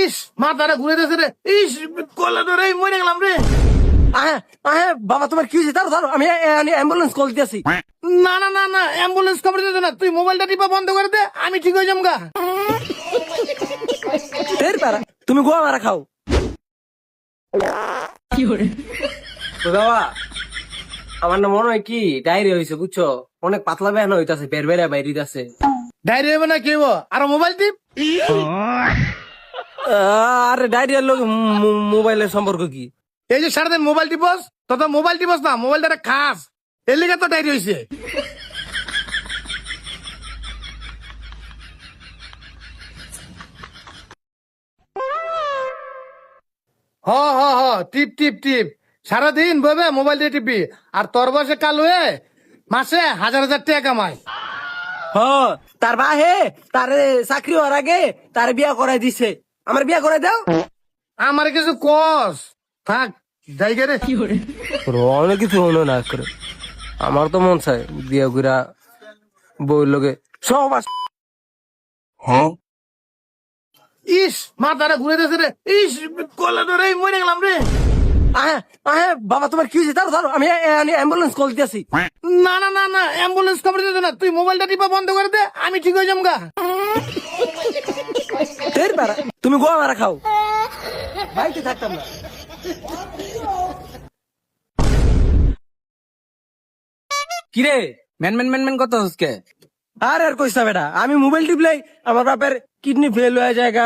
ইস মাথাটা ঘুরে দিয়েছে রে। ইস কলা ধরে মরে গেলাম রে। আহে আহে বাবা তোমার কি হয়েছে? তার ধরো আমি অ্যাম্বুলেন্স কল দিতেছি। না না না না অ্যাম্বুলেন্স খবর দিতে না, তুই মোবাইলটা টিপা বন্ধ করে দে, আমি ঠিক হয়ে যাম গা। তুমি গোয়া মারা খাও। তো বাবা আমার না মনে হয় কি ডায়রিয়া হয়েছে বুঝছো, অনেক পাতলা বেহানো হইতাছে, বের বেড়া বাইরে আছে। ডায়রি হবে না কি হবো, আর মোবাইল টিপ। আরে ডায়রিয়ার লোক মোবাইলের সম্পর্ক কি? এই যে সারাদিন মোবাইল টিপস, তত মোবাইল টিপস না, মোবাইলটা খাস, এর লিগে তো ডায়রি হয়েছে। হ হ হ টিপ টিপ টিপ, সারাদিন বইবে মোবাইল দিয়ে টিপি, আর তোর বয়সে কাল হয়ে মাসে 1000 টাকা কামায়। হ তার বাহে তার চাকরি হওয়ার আগে তার বিয়া করাই দিছে, আমার বিয়া করাই দাও। আমার কিছু কস থাক জায়গা রে। অনেক কিছু হলো না করে, আমার তো মন চায় বিয়া কইরা বই লগে সব ইস মাথাটা ঘুরে দিয়েছে রে। ইস কলা ধরে মরে গেলাম রে। আহে আহে বাবা তোমার কি হয়েছে? তার ধরো আমি অ্যাম্বুলেন্স কল দিতেছি। না না না না অ্যাম্বুলেন্স খবর দিতে না, তুই মোবাইলটা টিপা বন্ধ করে দে, আমি ঠিক হয়ে যাম গা। তুমি গোয়া মারা খাও, বাড়িতে থাকতাম না। কিরে ম্যান ম্যান ম্যান ম্যান কত হচ্ছে? আর আর কইস না বেটা, আমি মোবাইল টিপলাই আমার বাপের কিডনি ফেল হয়ে জায়গা,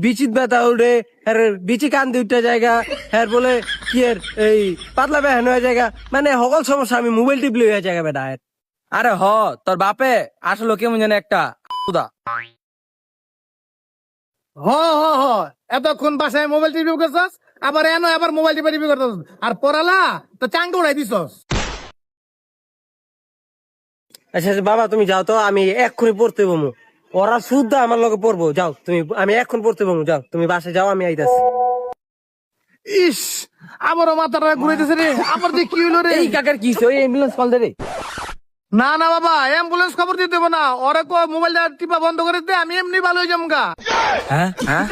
বিচিত ব্যথা উঠে, আর বিচি কান্দে উঠতে জায়গা, হ্যাঁ বলে কি এর এই পাতলা বেহান হয়ে জায়গা, মানে সকল সমস্যা আমি মোবাইল টিপলে হয়ে জায়গা বেটা। আরে হ, তোর বাপে আসলে কেমন জানে একটা খুদা। হ হ হ এতক্ষণ বাসায় মোবাইল টিপি করছস, আবার এনো আবার মোবাইল টিপা টিপি করছস, আর পড়ালা তো চাঙ্গে উড়াই দিছস। আচ্ছা আচ্ছা, বাবা তুমি যাও তো, আমি এক্ষুনি পড়তে বমু, ওরা শুদ্ধ আমার লগে পড়বো, যাও তুমি, আমি এক্ষুনি পড়তে বমু, যাও তুমি বাসে যাও, আমি আইতাছি। ইস আমারও মাথাটা ঘুরে দিয়েছে রে, আবার যে কি হলো রে। এই কাকার কি হইছে? ওই অ্যাম্বুলেন্স কল দে রে। না না বাবা অ্যাম্বুলেন্স খবর দিতে দেবো না, ওরা কো মোবাইলটা টিপা বন্ধ করে দে, আমি এমনি ভালো হয়ে যাম গা। হ্যাঁ হ্যাঁ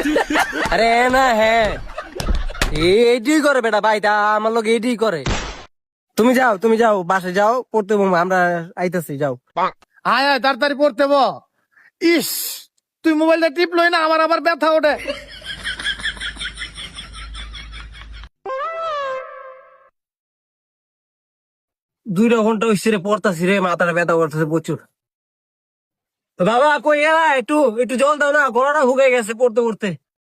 আরে না হ্যাঁ এইটাই করে বেটা, ভাইটা আমার লোক এইটাই করে। তুমি যাও তুমি যাও বাসে যাও পড়তে বমু, আমরা আইতাছি, যাও। আয় আয় তাড়াতাড়ি পড়তে বো। ইস তুই মোবাইলটা টিপলই না, আমার আবার ব্যথা ওঠে। 2 ঘন্টা হইছে রে পড়তাছি রে, মাথাটা ব্যথা করতেছে প্রচুর। তো বাবা কই গেলা, একটু একটু জল দাও না, গলাটা শুকাই গেছে পড়তে পড়তে।